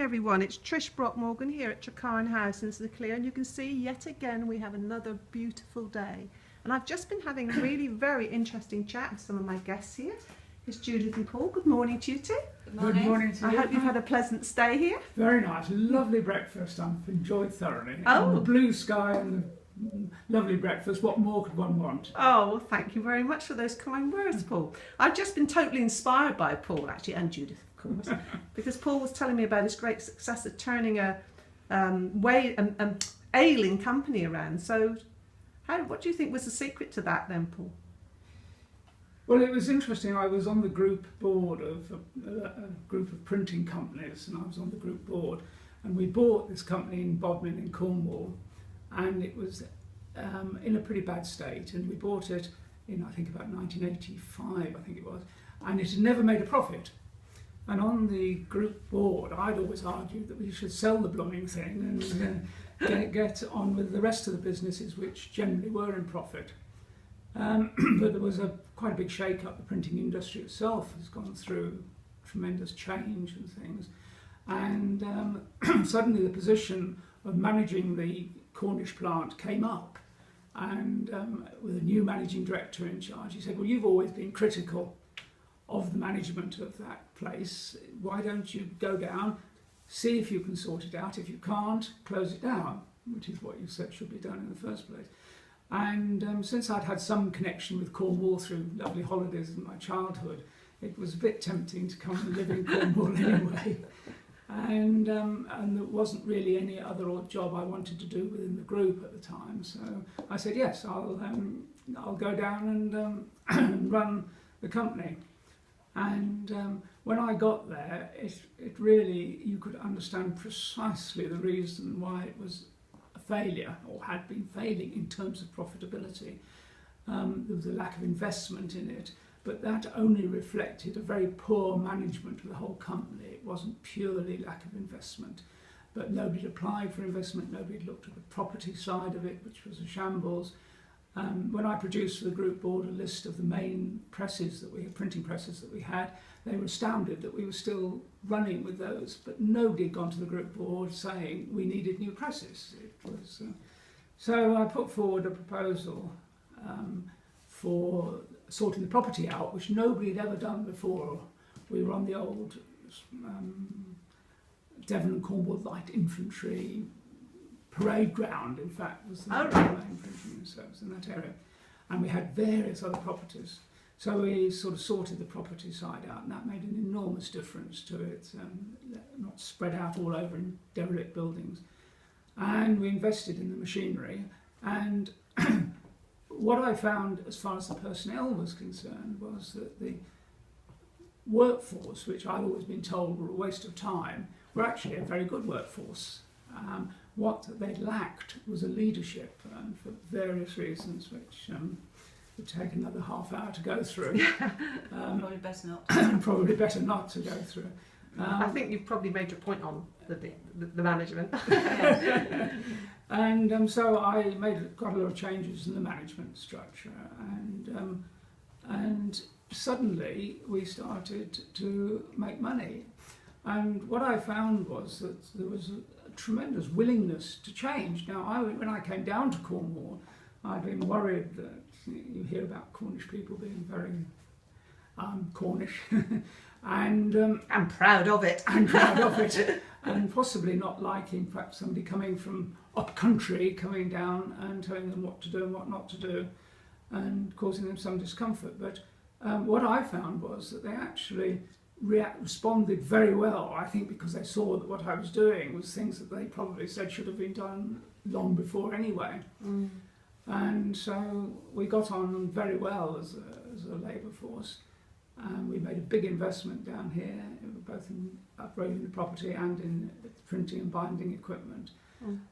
Everyone, it's Trish Brockmorgan here at Trecarn House in St Clear, and you can see yet again we have another beautiful day. And I've just been having a really very interesting chat with some of my guests here. It's Judith and Paul. Good morning to you two. Good morning. Good morning to you. I hope you've had a pleasant stay here. Very nice, lovely breakfast. I've enjoyed thoroughly. Oh, and the blue sky and the lovely breakfast. What more could one want? Oh, well, thank you very much for those kind words, Paul. I've just been totally inspired by Paul, actually, and Judith, of course, because Paul was telling me about his great success of turning a ailing company around. So, what do you think was the secret to that, then, Paul? Well, it was interesting. I was on the group board of a group of printing companies, and I was on the group board, and we bought this company in Bodmin in Cornwall, and it was in a pretty bad state, and we bought it in, I think, about 1985, I think it was, and it had never made a profit. And on the group board, I'd always argued that we should sell the blooming thing and get on with the rest of the businesses, which generally were in profit. But there was quite a big shake-up. The printing industry itself has gone through tremendous change and things. And suddenly the position of managing the Cornish plant came up. And with a new managing director in charge, he said, well, you've always been critical of the management of that place. Why don't you go down, see if you can sort it out. If you can't, close it down, which is what you said should be done in the first place. And since I'd had some connection with Cornwall through lovely holidays in my childhood, it was a bit tempting to come and live in Cornwall anyway. And there wasn't really any other odd job I wanted to do within the group at the time. So I said, yes, I'll go down and run the company. And when I got there, it really, you could understand precisely the reason why it was a failure, or had been failing in terms of profitability. There was a lack of investment in it, but that only reflected a very poor management of the whole company. It wasn't purely lack of investment, but nobody had applied for investment, nobody had looked at the property side of it, which was a shambles. When I produced for the group board a list of the main presses that we had, printing presses that we had, they were astounded that we were still running with those, but nobody had gone to the group board saying we needed new presses. It was, so I put forward a proposal for sorting the property out, which nobody had ever done before. We were on the old Devon and Cornwall Light Infantry parade ground, in fact, was the main printing service in that area. And we had various other properties. So we sort of sorted the property side out, and that made an enormous difference to it, not spread out all over in derelict buildings. And we invested in the machinery. And what I found, as far as the personnel was concerned, was that the workforce, which I'd always been told were a waste of time, were actually a very good workforce. What they lacked was a leadership, and for various reasons, which would take another half hour to go through. Probably better not. Probably better not to go through. I think you've probably made your point on the management. And so I made quite a lot of changes in the management structure, and suddenly we started to make money. And what I found was that there was a tremendous willingness to change. Now, when I came down to Cornwall, I'd been worried that you hear about Cornish people being very Cornish, and I'm proud of it. And proud of it, and possibly not liking perhaps somebody coming from up country coming down and telling them what to do and what not to do, and causing them some discomfort. But what I found was that they actually responded very well, I think, because they saw that what I was doing was things that they probably said should have been done long before anyway. And so we got on very well as a labour force. We made a big investment down here, both in upgrading the property and in printing and binding equipment.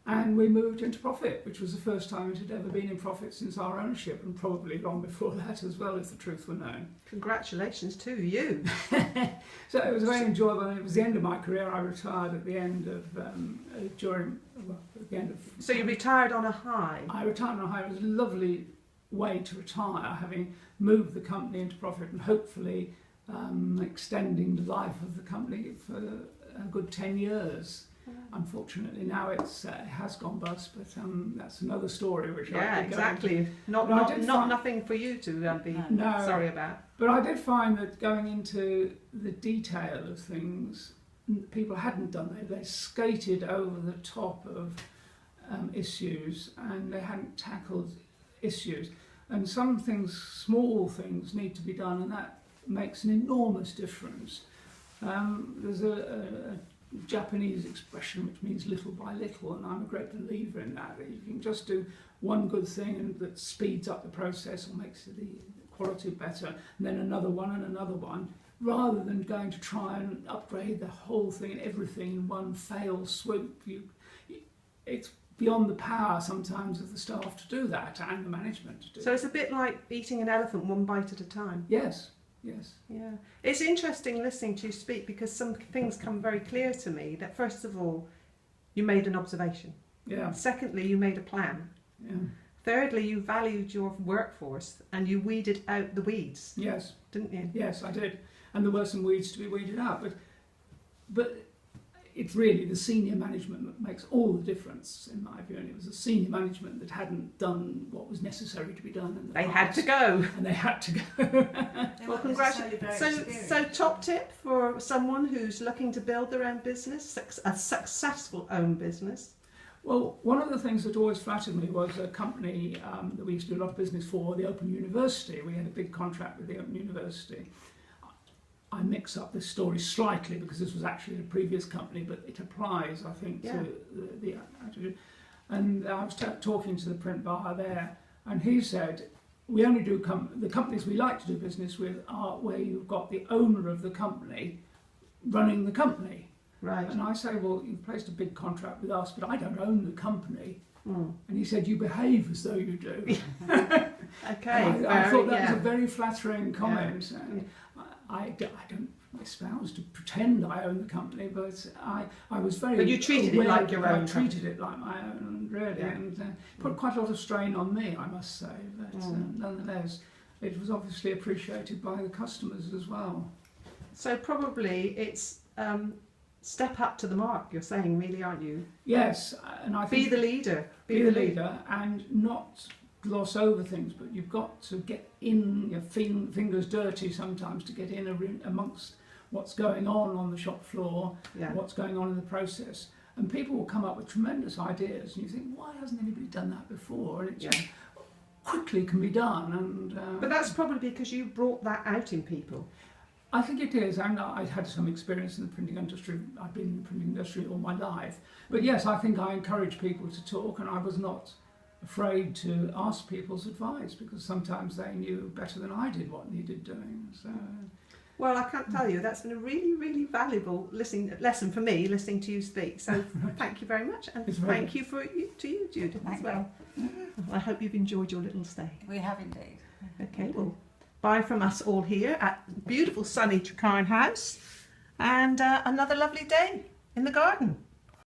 And we moved into profit, which was the first time it had ever been in profit since our ownership, and probably long before that as well, if the truth were known. Congratulations to you. So it was very enjoyable. It was the end of my career. I retired at the end of, at the end of... So you retired on a high? I retired on a high. It was a lovely way to retire, having moved the company into profit and hopefully extending the life of the company for a good 10 years. Unfortunately, now it has gone bust, but that's another story which I could go exactly. into. Nothing for you to be sorry about. But I did find that going into the detail of things, people hadn't done that. They skated over the top of issues, and they hadn't tackled issues. And some things, small things, need to be done, and that makes an enormous difference. There's a Japanese expression which means little by little, and I'm a great believer in that. You can just do one good thing and that speeds up the process or makes the quality better, and then another one, rather than going to try and upgrade the whole thing and everything in one fail swoop. It's beyond the power sometimes of the staff to do that and the management to do. So it's a bit like eating an elephant one bite at a time. Yes. Yes. Yeah. It's interesting listening to you speak, because some things come very clear to me. That first of all, you made an observation. Yeah. Secondly, you made a plan. Yeah. Thirdly, you valued your workforce and you weeded out the weeds. Yes. Didn't you? Yes, I did. And there were some weeds to be weeded out, but it's really the senior management that makes all the difference, in my view. And it was the senior management that hadn't done what was necessary to be done. In the They past. had to go. And they had to go. Well, congratulations. So top tip for someone who's looking to build their own business, a successful own business. Well, one of the things that always flattered me was a company that we used to do a lot of business for, the Open University. We had a big contract with the Open University. I mix up this story slightly because this was actually a previous company, but it applies, I think, to the attitude. And I was talking to the print buyer there, and he said, we only do the companies we like to do business with are where you've got the owner of the company running the company. Right. And I say, well, you've placed a big contract with us, but I don't own the company. Mm. And he said, you behave as though you do. Okay. I thought that was a very flattering comment. Yeah. I don't espouse to pretend I own the company, but I was very. But you treated it like your own. I treated it like my own, really, and put quite a lot of strain on me, I must say. But nonetheless, it was obviously appreciated by the customers as well. So probably it's step up to the mark. You're saying, really, aren't you? Yes, and I think be the leader. Be the leader, and not gloss over things, but you've got to get in your fingers dirty sometimes to get in amongst what's going on the shop floor, what's going on in the process. And people will come up with tremendous ideas, and you think, why hasn't anybody done that before? And it just quickly can be done. And but that's probably because you brought that out in people. I think it is, and I've had some experience in the printing industry. I've been in the printing industry all my life. But yes, I think I encourage people to talk, and I was not afraid to ask people's advice, because sometimes they knew better than I did what needed doing. So, well, I can't tell you, that's been a really, really valuable lesson for me, listening to you speak. So thank you very much, and thank you to you, Judith, as well. I hope you've enjoyed your little stay. We have indeed. Okay, well, bye from us all here at beautiful sunny Tricarn House, and another lovely day in the garden.